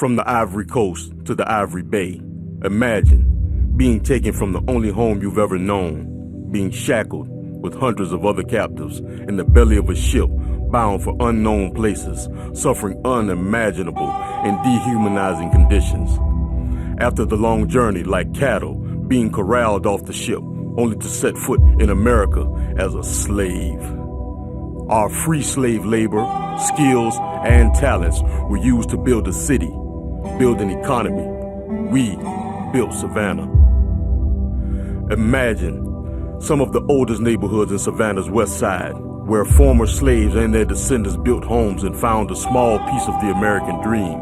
From the Ivory Coast to the Ivory Bay, imagine being taken from the only home you've ever known, being shackled with hundreds of other captives in the belly of a ship bound for unknown places, suffering unimaginable and dehumanizing conditions. After the long journey, like cattle, being corralled off the ship, only to set foot in America as a slave. Our free slave labor, skills, and talents were used to build a city, build an economy. We built Savannah. Imagine some of the oldest neighborhoods in Savannah's Westside, where former slaves and their descendants built homes and found a small piece of the American dream.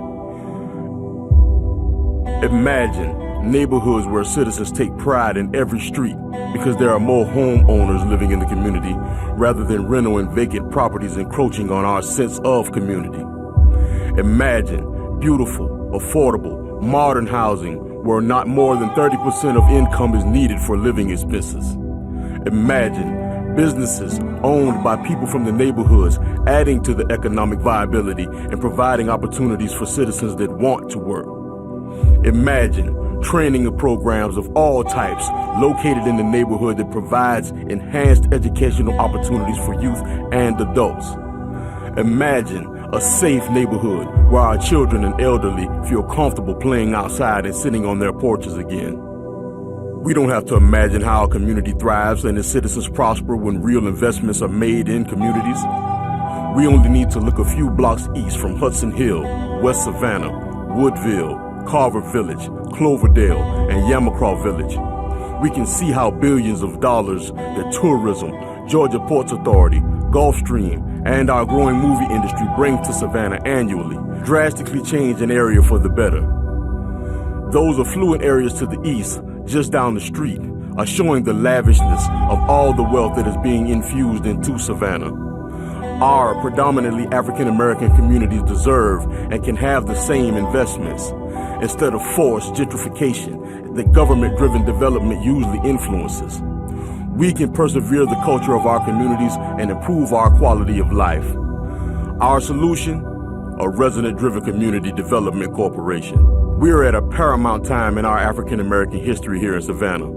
Imagine neighborhoods where citizens take pride in every street because there are more homeowners living in the community rather than rental and vacant properties encroaching on our sense of community. Imagine beautiful, affordable, modern housing where not more than 30% of income is needed for living expenses. Imagine businesses owned by people from the neighborhoods adding to the economic viability and providing opportunities for citizens that want to work. Imagine training programs of all types located in the neighborhood that provides enhanced educational opportunities for youth and adults. Imagine a safe neighborhood where our children and elderly feel comfortable playing outside and sitting on their porches again. We don't have to imagine how a community thrives and its citizens prosper when real investments are made in communities. We only need to look a few blocks east from Hudson Hill, West Savannah, Woodville, Carver Village, Cloverdale, and Yamacraw Village. We can see how billions of dollars that tourism, Georgia Ports Authority, Gulfstream, and our growing movie industry bring to Savannah annually drastically change an area for the better. Those affluent areas to the east, just down the street, are showing the lavishness of all the wealth that is being infused into Savannah. Our predominantly African-American communities deserve and can have the same investments instead of forced gentrification that government-driven development usually influences. We can persevere the culture of our communities and improve our quality of life. Our solution? A resident-driven community development corporation. We're at a paramount time in our African-American history here in Savannah.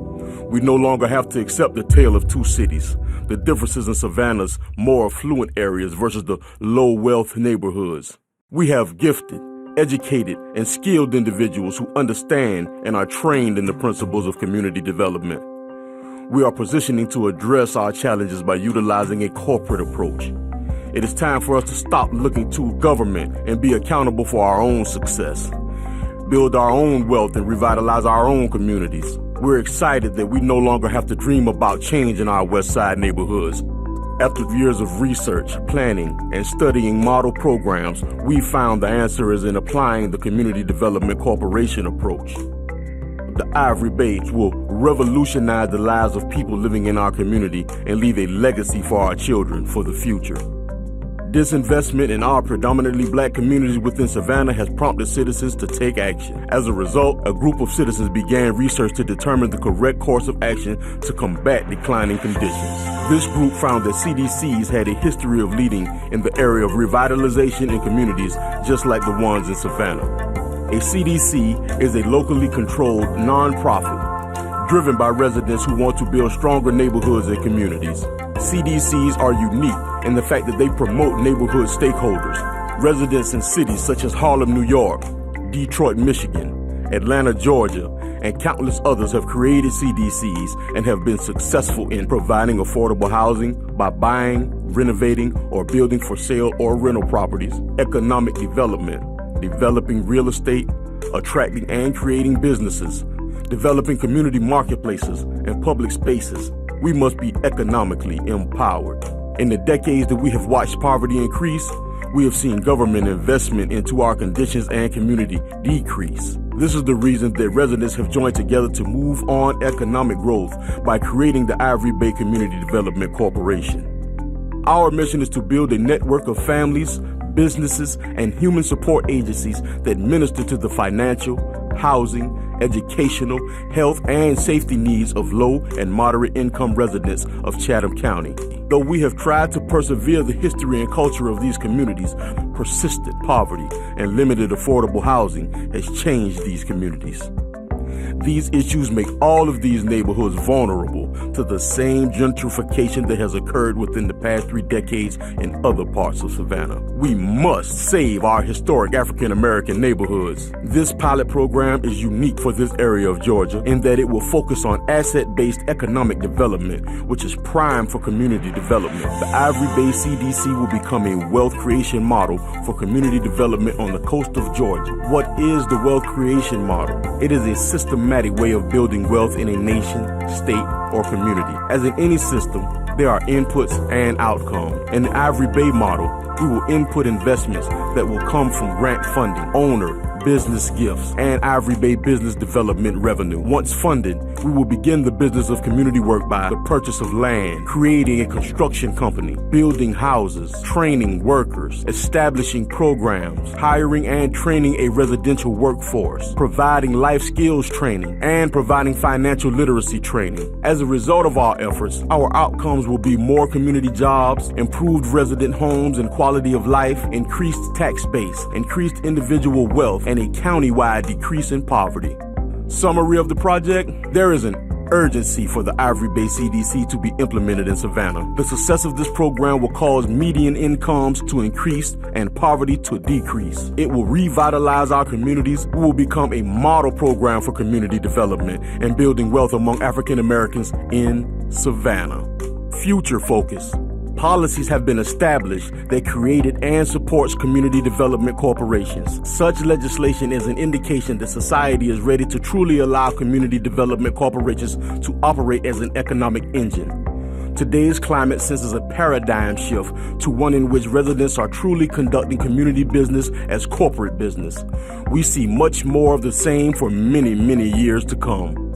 We no longer have to accept the tale of two cities, the differences in Savannah's more affluent areas versus the low-wealth neighborhoods. We have gifted, educated, and skilled individuals who understand and are trained in the principles of community development. We are positioning to address our challenges by utilizing a corporate approach. It is time for us to stop looking to government and be accountable for our own success. Build our own wealth and revitalize our own communities. We're excited that we no longer have to dream about change in our Westside neighborhoods. After years of research, planning, and studying model programs, we found the answer is in applying the Community Development Corporation approach. The Ivory Bay will revolutionize the lives of people living in our community and leave a legacy for our children for the future. This investment in our predominantly black communities within Savannah has prompted citizens to take action. As a result, a group of citizens began research to determine the correct course of action to combat declining conditions. This group found that CDCs had a history of leading in the area of revitalization in communities just like the ones in Savannah. A CDC is a locally controlled nonprofit driven by residents who want to build stronger neighborhoods and communities. CDCs are unique in the fact that they promote neighborhood stakeholders. Residents in cities such as Harlem, New York, Detroit, Michigan, Atlanta, Georgia, and countless others have created CDCs and have been successful in providing affordable housing by buying, renovating, or building for sale or rental properties, economic development, developing real estate, attracting and creating businesses, developing community marketplaces and public spaces. We must be economically empowered. In the decades that we have watched poverty increase, we have seen government investment into our conditions and community decrease. This is the reason that residents have joined together to move on economic growth by creating the Ivory Bay Community Development Corporation. Our mission is to build a network of families, businesses, and human support agencies that minister to the financial, housing, educational, health, and safety needs of low and moderate income residents of Chatham County. Though we have tried to persevere the history and culture of these communities, persistent poverty and limited affordable housing has changed these communities. These issues make all of these neighborhoods vulnerable to the same gentrification that has occurred within the past 3 decades in other parts of Savannah. We must save our historic African American neighborhoods. This pilot program is unique for this area of Georgia in that it will focus on asset-based economic development, which is prime for community development. The Ivory Bay CDC will become a wealth creation model for community development on the coast of Georgia. What is the wealth creation model? It is a systematic way of building wealth in a nation, state, or community. As in any system, there are inputs and outcomes. In the Ivory Bay model, we will input investments that will come from grant funding, owner, business gifts, and Ivory Bay business development revenue. Once funded, we will begin the business of community work by the purchase of land, creating a construction company, building houses, training workers, establishing programs, hiring and training a residential workforce, providing life skills training, and providing financial literacy training. As a result of our efforts, our outcomes will be more community jobs, improved resident homes and quality of life, increased tax base, increased individual wealth, and a county-wide decrease in poverty. Summary of the project: there is an urgency for the Ivory Bay CDC to be implemented in Savannah. The success of this program will cause median incomes to increase and poverty to decrease. It will revitalize our communities. We will become a model program for community development and building wealth among African Americans in Savannah. Future focus. Policies have been established that created and supports community development corporations. Such legislation is an indication that society is ready to truly allow community development corporations to operate as an economic engine. Today's climate senses a paradigm shift to one in which residents are truly conducting community business as corporate business. We see much more of the same for many, many years to come.